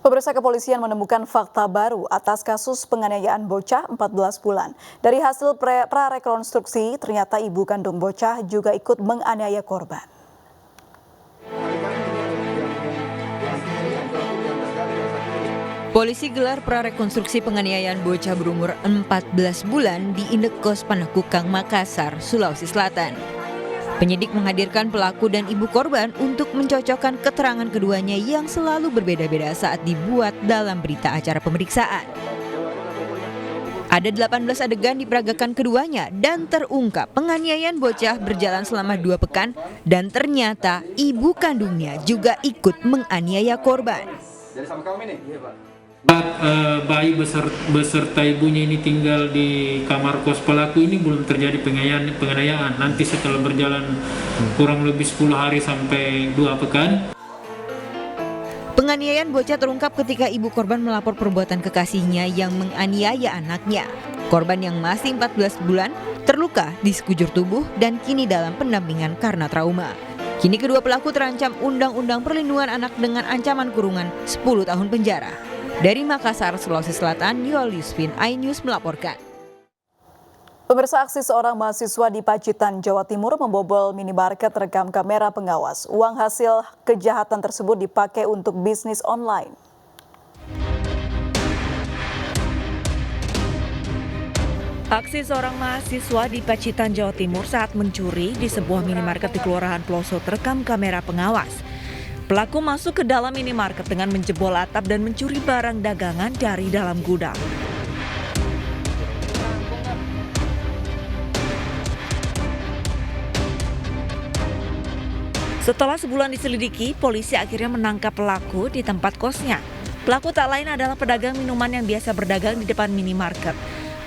Pemirsa, kepolisian menemukan fakta baru atas kasus penganiayaan bocah 14 bulan. Dari hasil prarekonstruksi, ternyata ibu kandung bocah juga ikut menganiaya korban. Polisi gelar prarekonstruksi penganiayaan bocah berumur 14 bulan di Indekos Panakukang, Makassar, Sulawesi Selatan. Penyidik menghadirkan pelaku dan ibu korban untuk mencocokkan keterangan keduanya yang selalu berbeda-beda saat dibuat dalam berita acara pemeriksaan. Ada 18 adegan diperagakan keduanya dan terungkap penganiayaan bocah berjalan selama 2 pekan dan ternyata ibu kandungnya juga ikut menganiaya korban. Dari sama kamu ini? Iya, Pak. Bayi beserta ibunya ini tinggal di kamar kos pelaku ini belum terjadi penganiayaan. Nanti setelah berjalan kurang lebih 10 hari sampai 2 pekan. Penganiayaan bocah terungkap ketika ibu korban melapor perbuatan kekasihnya yang menganiaya anaknya. Korban yang masih 14 bulan terluka di sekujur tubuh dan kini dalam pendampingan karena trauma. Kini kedua pelaku terancam Undang-Undang Perlindungan Anak dengan ancaman kurungan 10 tahun penjara. Dari Makassar, Sulawesi Selatan, Yolisvin, iNews melaporkan. Pemirsa, aksi seorang mahasiswa di Pacitan, Jawa Timur membobol minimarket terekam kamera pengawas. Uang hasil kejahatan tersebut dipakai untuk bisnis online. Aksi seorang mahasiswa di Pacitan, Jawa Timur saat mencuri di sebuah minimarket di Kelurahan Ploso terekam kamera pengawas. Pelaku masuk ke dalam minimarket dengan menjebol atap dan mencuri barang dagangan dari dalam gudang. Setelah sebulan diselidiki, polisi akhirnya menangkap pelaku di tempat kosnya. Pelaku tak lain adalah pedagang minuman yang biasa berdagang di depan minimarket.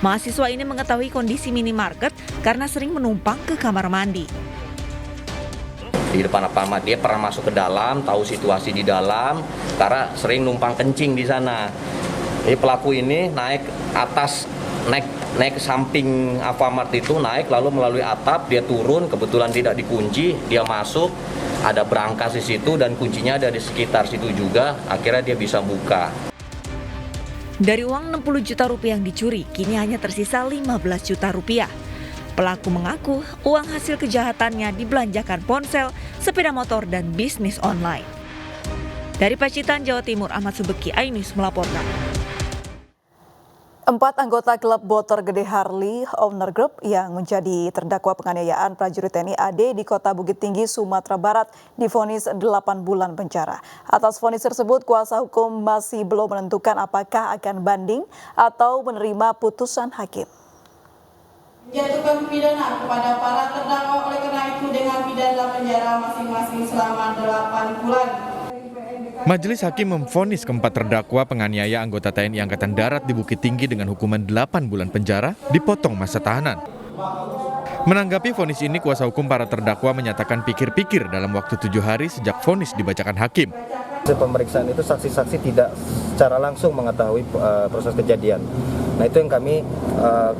Mahasiswa ini mengetahui kondisi minimarket karena sering menumpang ke kamar mandi. Di depan Alfamart, dia pernah masuk ke dalam, tahu situasi di dalam, karena sering numpang kencing di sana. Jadi pelaku ini naik ke samping Alfamart itu, naik lalu melalui atap, dia turun, kebetulan tidak dikunci, dia masuk, ada brankas di situ dan kuncinya ada di sekitar situ juga, akhirnya dia bisa buka. Dari uang 60 juta rupiah yang dicuri, kini hanya tersisa 15 juta rupiah. Pelaku mengaku uang hasil kejahatannya dibelanjakan ponsel, sepeda motor, dan bisnis online. Dari Pacitan, Jawa Timur, Ahmad Subeki, iNews melaporkan. 4 anggota klub Botor Gede Harley Owner Group yang menjadi terdakwa penganiayaan prajurit TNI AD di Kota Bukit Tinggi, Sumatera Barat divonis 8 bulan penjara. Atas vonis tersebut, kuasa hukum masih belum menentukan apakah akan banding atau menerima putusan hakim. Menjatuhkan pidana kepada para terdakwa oleh karena itu dengan pidana penjara masing-masing selama 8 bulan. Majelis Hakim memvonis keempat terdakwa penganiaya anggota TNI Angkatan Darat di Bukit Tinggi dengan hukuman 8 bulan penjara dipotong masa tahanan. Menanggapi vonis ini, kuasa hukum para terdakwa menyatakan pikir-pikir dalam waktu 7 hari sejak vonis dibacakan hakim. Pemeriksaan itu saksi-saksi tidak secara langsung mengetahui proses kejadian. Nah, itu yang kami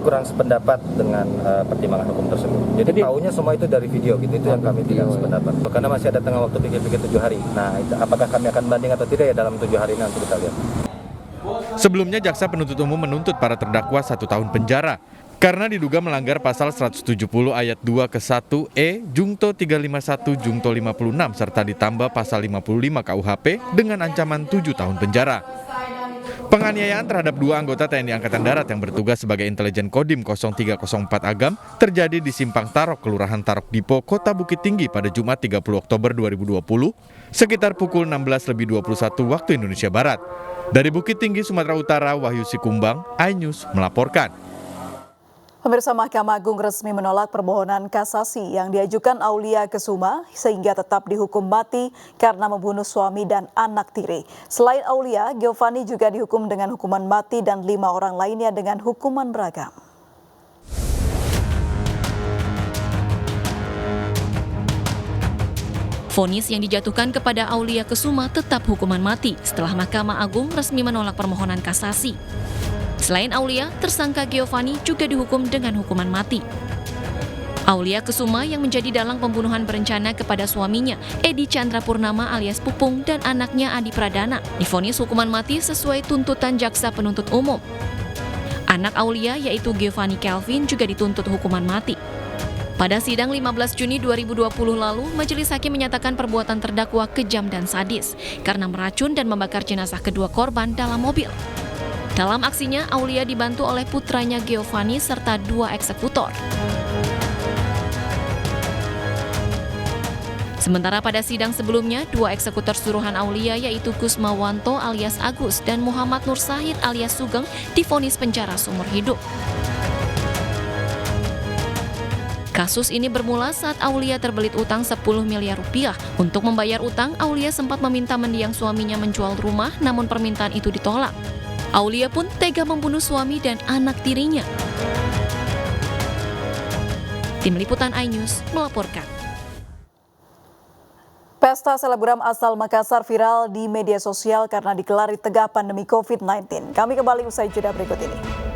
kurang sependapat dengan pertimbangan hukum tersebut. Jadi tahunya semua itu dari video gitu, itu yang kami tidak sependapat. Karena masih ada tengah waktu pikir-pikir 7 hari. Nah, apakah kami akan banding atau tidak ya dalam 7 hari nanti kita lihat. Sebelumnya, jaksa penuntut umum menuntut para terdakwa 1 tahun penjara karena diduga melanggar pasal 170 ayat 2 ke 1 E, Jungto 351, Jungto 56 serta ditambah pasal 55 KUHP dengan ancaman 7 tahun penjara. Penganiayaan terhadap 2 anggota TNI Angkatan Darat yang bertugas sebagai intelijen Kodim 0304 Agam terjadi di Simpang Tarok, Kelurahan Tarok Dipo, Kota Bukit Tinggi pada Jumat 30 Oktober 2020 sekitar pukul 16.21 waktu Indonesia Barat. Dari Bukit Tinggi, Sumatera Utara, Wahyu Sikumbang, iNews melaporkan. Pemirsa, Mahkamah Agung resmi menolak permohonan kasasi yang diajukan Aulia Kesuma sehingga tetap dihukum mati karena membunuh suami dan anak tiri. Selain Aulia, Giovanni juga dihukum dengan hukuman mati dan 5 orang lainnya dengan hukuman beragam. Vonis yang dijatuhkan kepada Aulia Kesuma tetap hukuman mati setelah Mahkamah Agung resmi menolak permohonan kasasi. Selain Aulia, tersangka Giovanni juga dihukum dengan hukuman mati. Aulia Kesuma yang menjadi dalang pembunuhan berencana kepada suaminya, Edi Chandra Purnama alias Pupung, dan anaknya Adi Pradana, divonis hukuman mati sesuai tuntutan jaksa penuntut umum. Anak Aulia yaitu Giovanni Kelvin juga dituntut hukuman mati. Pada sidang 15 Juni 2020 lalu, majelis hakim menyatakan perbuatan terdakwa kejam dan sadis karena meracun dan membakar jenazah kedua korban dalam mobil. Dalam aksinya, Aulia dibantu oleh putranya Giovanni serta 2 eksekutor. Sementara pada sidang sebelumnya, 2 eksekutor suruhan Aulia yaitu Kusmawanto alias Agus dan Muhammad Nur Sahid alias Sugeng divonis penjara seumur hidup. Kasus ini bermula saat Aulia terbelit utang 10 miliar rupiah. Untuk membayar utang, Aulia sempat meminta mendiang suaminya menjual rumah, namun permintaan itu ditolak. Aulia pun tega membunuh suami dan anak tirinya. Tim Liputan iNews melaporkan. Pesta selebgram asal Makassar viral di media sosial karena digelar di tengah pandemi COVID-19. Kami kembali usai jeda berikut ini.